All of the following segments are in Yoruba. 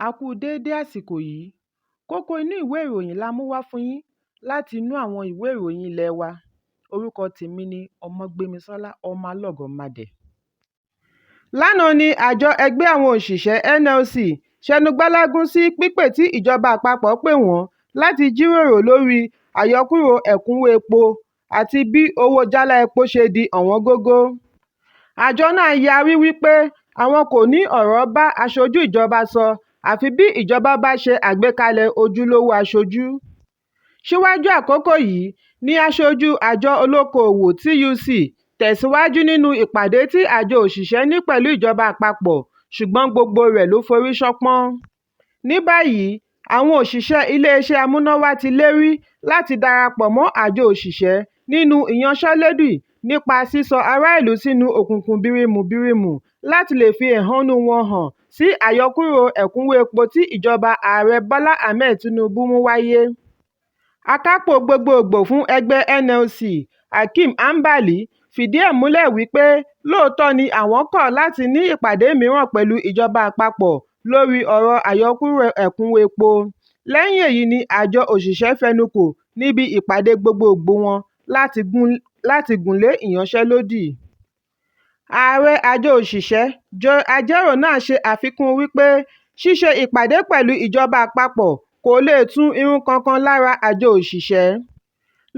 A kú déédé àsìkò yìí. Kókó inú ìwé ìròyìn la mú wá fún yín láti inú àwọn ìwé ìròyìn ilé wa. Orúkọ tèmi ni Ọmọgbémisọ́lá ọmọ Alọ́gọ̀madẹ̀. Lánàá ni àjọ ẹgbẹ́ àwọn òṣìṣẹ́ NLC ṣẹnugbálágún sí pípè tí ìjọba àpapọ̀ pè wọ́n láti jíròrò lórí àyọkúrò ẹ̀kúnwó epo àti bí owó jálá epo ṣe di ọ̀wọ́n gógó. Àjọ náà yarí wípé àwọn kò ní ọ̀rọ̀ bá aṣojú ìjọba sọ àfi bí ìjọba bá ṣe àgbékalẹ̀ ojúlówó aṣojú. Síwájú àkókò yìí ni aṣojú àjọ olókoòwò TUC tẹ̀síwájú nínú ìpàdé tí àjọ òṣìṣẹ́ ní pẹ̀lú ìjọba àpapọ̀, ṣùgbọ́n gbogbo rẹ̀ ló forí ṣánpọ́n. Ní báyìí, àwọn òṣìṣẹ́ iléeṣẹ́ amúnáwá ti lérí láti darapọ̀ mọ́ àjọ òṣìṣẹ́ nínú ìyanṣẹ́lódì nípa sísọ ará ìlú sínú òkùnkùn birimùbirimù láti lè fi ẹ̀hónú wọn hàn sí àyọkúrò ẹ̀kúnwó epo tí ìjọba Ààrẹ Bọ́lá Ahmed Tinubu mú wáyé. Akápò gbogboògbò fún ẹgbẹ́ NLC, Hakeem Ambali, fìdí ẹ̀ múlẹ̀ wípé lóòótọ́ ni àwọn kọ̀ láti ní ìpàdé mìíràn pẹ̀lú ìjọba àpapọ̀ lórí ọ̀rọ̀ àyọkúrò ẹ̀kúnwó epo. Lẹ́yìn èyí ni àjọ òṣìṣẹ́ fẹnukò níbi ìpàdé gbogboògbò wọn láti gùnlé ìyanṣẹ́lódì. Ààrẹ àjọ òṣìṣẹ́ Joe Ajaero náà ṣe àfikún wípé ṣíṣe ìpàdé pẹ̀lú ìjọba àpapọ̀ kò lè tún irun kankan lára àjọ òṣìṣẹ́.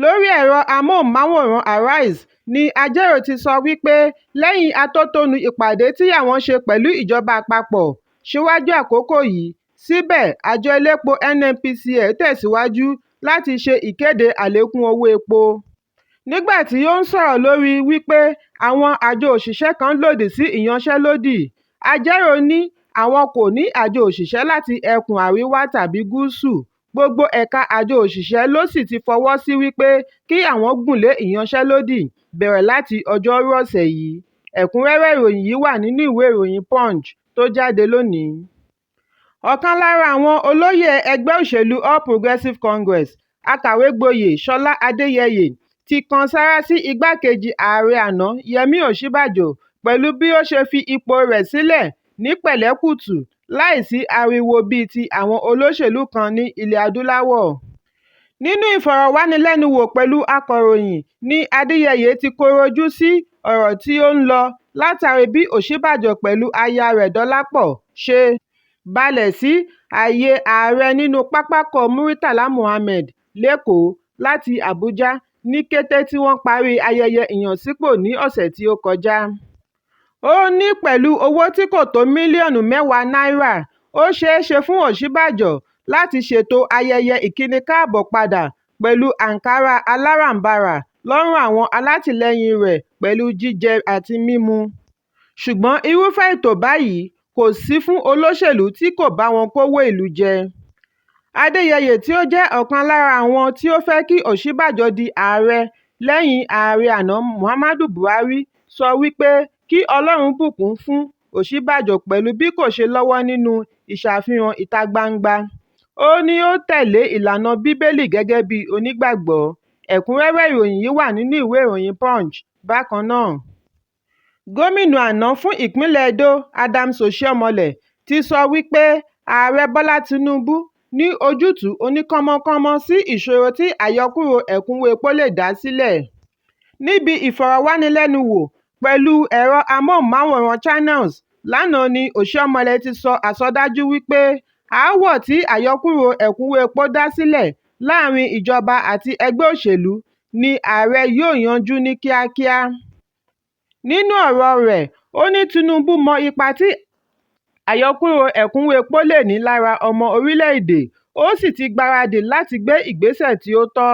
Lórí ẹ̀rọ amóhùnmáwòrán Arise ni Ajaero ti sọ wípé lẹ́yìn atótónu ìpàdé tí àwọn ṣe pẹ̀lú ìjọba àpapọ̀ síwájú àkókò yìí, síbẹ̀ àjọ elépo NNPCL tẹ̀síwájú láti ṣe ìkéde àlékún owó epo. Nígbà tí ó ń sọ̀rọ̀ lórí wípé àwọn àjọ òṣìṣẹ́ kan lòdì sí ìyanṣẹ́lódì, Ajaero ní àwọn kò ní àjọ òṣìṣẹ́ láti ẹkùn àríwá tàbí gúúsù. Gbogbo ẹ̀ka àjọ òṣìṣẹ́ ló sì ti fọwọ́ sí wípé kí àwọn gùnlé ìyanṣẹ́lódì bẹ̀rẹ̀ láti ọjọ́rú ọ̀sẹ̀ yìí. Ẹ̀kúnrẹ́rẹ́ ìròyìn yìí wà nínú ìwé ìròyìn Punch tó jáde lónìí. Ọ̀kan lára àwọn olóyè ẹgbẹ́ òṣèlú All Progressives Congress, akàwégboyè Ṣọlá Adéyẹyè, ti kan sáárá sí igbákejì ààrẹ àná Yẹmí Ọ̀ṣínbàjò pẹ̀lú bí ó ṣe fi ipò rẹ̀ sílẹ̀ ní pẹ̀lẹ́kùtù láìsí ariwo bíi ti àwọn olóṣèlú kan ní ilẹ̀ adúláwọ̀. Nínú ìfọ̀rọ̀wánilẹ́nuwò pẹ̀lú akọ̀ròyìn ni Adéyẹyè ti kọ̀ròjú sí ọ̀rọ̀ tí ó ń lọ látàrí bí Ọ̀ṣínbàjò pẹ̀lú aya rẹ̀ Dọlápọ̀ ṣe balẹ̀ sí ààyè ààrẹ nínú pápákọ̀ Muritala Muhammed lẹ́kọ̀ọ́ láti Àbújá ní kété tí wọ́n parí ayẹyẹ ìyànsípò ní ọ̀sẹ̀ tí ó kọjá. Ó ní pẹ̀lú owó tí kò tó mílíọ̀nù 10 náírà, ó ṣeé ṣe fún Ọ̀ṣínbàjò láti ṣètò ayẹyẹ ìkíni-káàbọ̀ padà pẹ̀lú àǹkárá aláràǹbarà lọ́rùn àwọn alátìlẹyìn rẹ̀ pẹ̀lú jíjẹ àti mímu. Ṣùgbọ́n irúfẹ́ ètò báyìí kò sí fún olóṣèlú tí kò bá wọn kówó ìlú jẹ. Adéyẹyè, tí ó jẹ́ ọ̀kan lára àwọn tí ó fẹ́ kí Ọ̀ṣínbàjò di ààrẹ lẹ́yìn ààrẹ àná Muhammadu Buhari, sọ wípé kí Ọlọ́run bùkún fún Ọ̀ṣínbàjò pẹ̀lú bí kò ṣe lọ́wọ́ nínú ìṣàfihàn ìta gbangba. Ó ní ó tẹ̀lé ìlànà Bíbélì gẹ́gẹ́ bí onígbàgbọ́. Ẹ̀kúnrẹ́rẹ́ ìròyìn yìí wà nínú ìwé ìròyìn Punch bákan náà. Gómìnà àná fún ìpínlẹ̀ Edo, Adams Oshiomhole, ti sọ wípé Ààrẹ Bọ́lá Tinubu ní ojútùú oníkánmọ́kánmọ́ sí ìṣòro tí àyọkúrò ẹ̀kúnwó epo lè dá sílẹ̀. Níbi ìfọ̀rọ̀wánilẹ́nuwò pẹ̀lú ẹ̀rọ amóhùnmáwòrán Channels lánàá ni Oshiomhole ti sọ àsọdájú wípé aáwọ̀ tí àyọkúrò ẹ̀kúnwó epo dá sílẹ̀ láàrin ìjọba àti ẹgbẹ́ òṣèlú ni ààrẹ yóò yanjú ní kíákíá. Nínú ọ̀rọ̀ rẹ̀, ó ní Tinubu mọ ipa tí àyọkúrò ẹ̀kúnwó epo lè ní lára ọmọ orílẹ̀-èdè, ó sì ti gbáradì láti gbé ìgbésẹ̀ tí ó tọ́.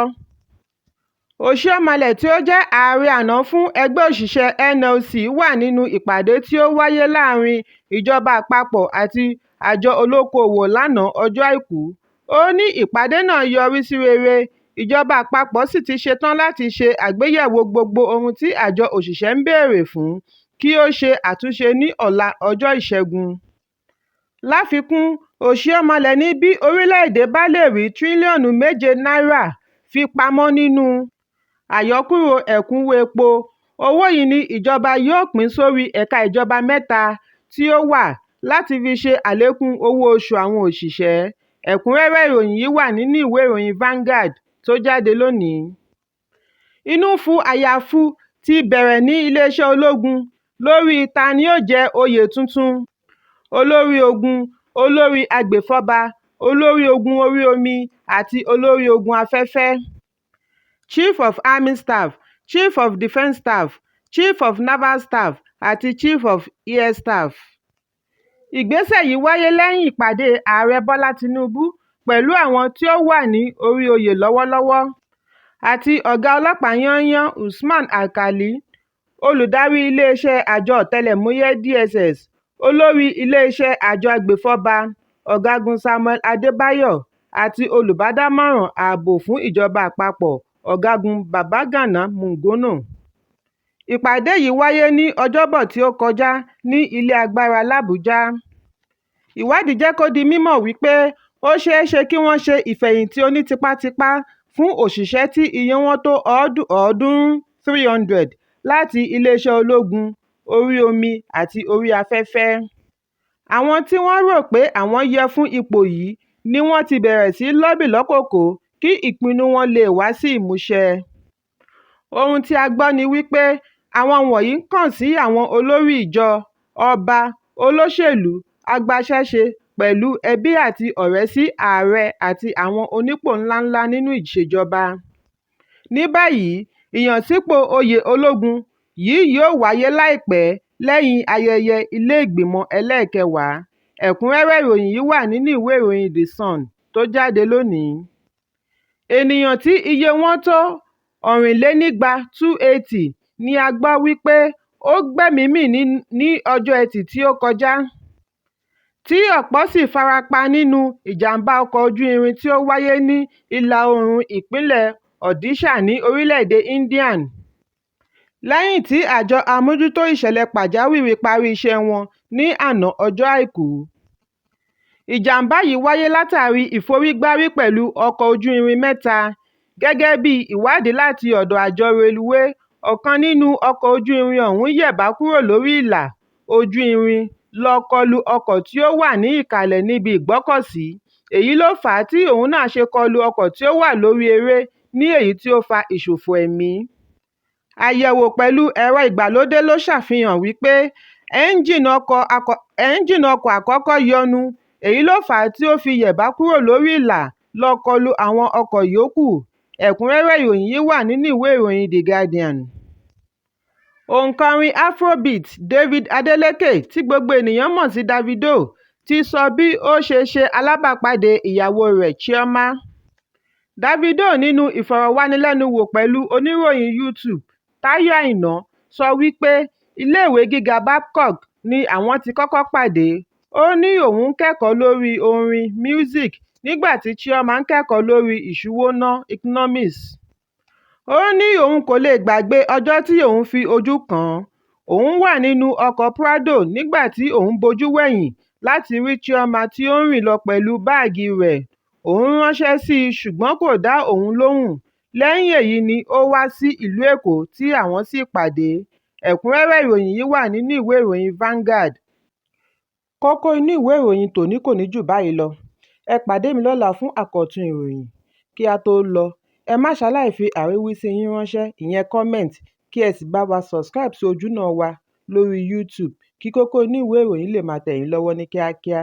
Oshiomhole, tí ó jẹ́ ààrẹ àná fún ẹgbẹ́ òṣìṣẹ́ NLC, wà nínú ìpàdé tí ó wáyé láàrin ìjọba àpapọ̀ àti àjọ olókoòwò lánàá ọjọ́ Àìkú. Ó ní ìpàdé náà yọrí sí rere, ìjọba àpapọ̀ sì ti ṣetán láti ṣe àgbéyẹ̀wò gbogbo ohun tí àjọ òṣìṣẹ́ ń béèrè fún kí ó ṣe àtúnṣe ní ọ̀la ọjọ́ Ìṣẹ́gun. Láfikún, Oshiomhole ní bí orílẹ̀-èdè bá lè rí tírílíọ̀nù 7 náírà fi pamọ́ nínú àyọkúrò ẹ̀kúnwó epo, owó yìí ni ìjọba yóò pín sórí ẹ̀ka ìjọba 3 tí ó wà láti fi ṣe àlékún owó oṣù àwọn òṣìṣẹ́. Ẹ̀kúnrẹ́rẹ́ ìròyìn yìí wà nínú ìwé ìròyìn Vanguard tó jáde lónìí. Inú fu àyàfu ti bẹ̀rẹ̀ ní iléeṣẹ́ ológun lórí ta ni yóò jẹ oyè tuntun. Olórí ogun, olórí agbèfọ́ba, olórí ogun orí omi àti olórí ogun afẹ́fẹ́. Chief of Army Staff, Chief of Defence Staff, Chief of Naval Staff àti Chief of Air Staff. Ìgbésẹ̀ yìí wáyé lẹ́yìn ìpàdé Ààrẹ Bọ́lá Tinubu pẹ̀lú àwọn tí ó wà ní orí oyè lọ́wọ́lọ́wọ́ àti ọ̀gá ọlọ́pàá yányán Usman Alkali, olùdarí iléeṣẹ́ àjọ ọ̀tẹlẹ̀múyẹ́ DSS, olórí iléeṣẹ́ àjọ agbèfọ́ba Ọ̀gágun Samuel Adébáyọ̀ àti olùbádámọ̀ràn ààbò fún ìjọba àpapọ̀ Ọ̀gágun Babagana Mungono. Ìpàdé yìí wáyé ní Ọjọ́bọ̀ tí ó kọjá ní ilé agbára l'Àbújá. Ìwádìí jẹ́ kó di mímọ̀ wípé ó ṣeé ṣe kí wọ́n ṣe ìfẹ̀yìntì onítipátipá fún òṣìṣẹ́ tí iye wọn tó 300 láti iléeṣẹ́ ológun, orí omi àti orí afẹ́fẹ́. Àwọn tí wọ́n rò pé àwọn yẹ fún ipò yìí ni wọ́n ti bẹ̀rẹ̀ sí lọ́bì lọ́kòkò kí ìpinnu wọn lè wá sí ìmúṣẹ. Ohun tí a gbọ́ ni wípé àwọn wọ̀nyí ń kàn sí àwọn olórí ìjọ, ọba, olóṣèlú, agbaṣẹ́ṣe pẹ̀lú ẹbí àti ọ̀rẹ́ sí ààrẹ àti àwọn onípò ńláńlá nínú ìṣèjọba. Ní báyìí, ìyànsípò oyè ológun yìí yóò wáyé láìpẹ́ lẹ́yìn ayẹyẹ ilé ìgbìmọ̀ ẹlẹ́ẹ̀kẹwàá. Ẹ̀kúnrẹ́rẹ́ ìròyìn yìí wà nínú ìwé ìròyìn The Sun tó jáde lónìí. Ènìyàn tí iye wọn tó 280 ni a gbọ́ wípé ó gbẹ́mìí mì ní ọjọ́ Ẹtì tí ó kọjá, tí ọ̀pọ̀ sì farapa nínú ìjàmbá ọkọ̀ ojú irin tí ó wáyé ní ìlà-oòrùn ìpínlẹ̀ Odisha ní orílẹ̀-èdè India, lẹ́yìn tí àjọ amójútó ìṣẹ̀lẹ̀ pàjáwìrì parí iṣẹ́ wọn ní àná ọjọ́ Àìkú. Ìjàmbá yìí wáyé látàrí ìforígbárí pẹ̀lú ọkọ̀ ojú irin mẹ́ta. Gẹ́gẹ́ bí ìwádìí láti ọ̀dọ̀ àjọ reluwé, ọ̀kan nínú ọkọ̀ ojú irin ọ̀hún yẹ̀bá kúrò lórí ìlà ojú irin lọ kọlu ọkọ̀ tí ó wà ní ìkàlẹ̀ níbi ìgbọ́kọ̀sí. Èyí ló fà á tí òun náà ṣe kọlu ọkọ̀ tí ó wà lórí eré, ní èyí tí ó fa ìṣòfò ẹ̀mí. Àyẹ̀wò pẹ̀lú ẹ̀rọ ìgbàlódé ló ṣàfihàn wípé ẹ́ńjìnì ọkọ̀ àkọ́kọ́ yọnu, èyí ló fà á tí ó fi yẹ̀bá kúrò lórí ìlà lọ kọlu àwọn ọkọ̀ yòókù. Ẹ̀kúnrẹ́rẹ́ ìròyìn yìí wà nínú ìwé ìròyìn The Guardian. Òǹkọrin Afrobeat David Adeleke, tí gbogbo ènìyàn mọ̀ sí Davido, ti sọ bí ó ṣe ṣe alábàápàdé ìyàwó rẹ̀ Chioma. Davido nínú ìfọ̀rọ̀wánilẹ́nuwò pẹ̀lú oníròyìn YouTube Táyọ̀ Àìná sọ wípé iléèwé gíga Babcock ni àwọn ti kọ́kọ́ pàdé. Ó ní òun ń kẹ́kọ̀ọ́ lórí orin music nígbà tí Chioma ń kẹ́kọ̀ọ́ lórí ìṣúwọ́ná economics. Ó ní òun kò lè gbàgbé ọjọ́ tí òun fi ojú kàn án. Òun wà nínú ọkọ̀ Prado nígbà tí òun bojú wẹ̀yìn láti rí Chioma tí ó ń rìn lọ pẹ̀lú báàgì rẹ̀. Òun ránṣẹ́ sí i ṣùgbọ́n kò dá òun lóhùn. Lẹ́yìn èyí ni ó wá sí ìlú Èkó tí àwọn sì pàdé. Ẹ̀kúnrẹ́rẹ́ ìròyìn yìí wà nínú ìwé ìròyìn Vanguard. Kókó inú ìwé ìròyìn tòní kò ní jù báyìí lọ. Ẹ pàdé mi lọ́la fún àkọ́tún ìròyìn. Kí a tó lọ, ẹ má ṣaláì fi àríwísí yín ránṣẹ́, ìyẹn comment, kí ẹ sì bá wa subscribe sí ojúnà wa lórí YouTube kí Kókó Inú Ìwé Ìròyìn lè máa tẹ̀ yín lọ́wọ́ ní kíákíá.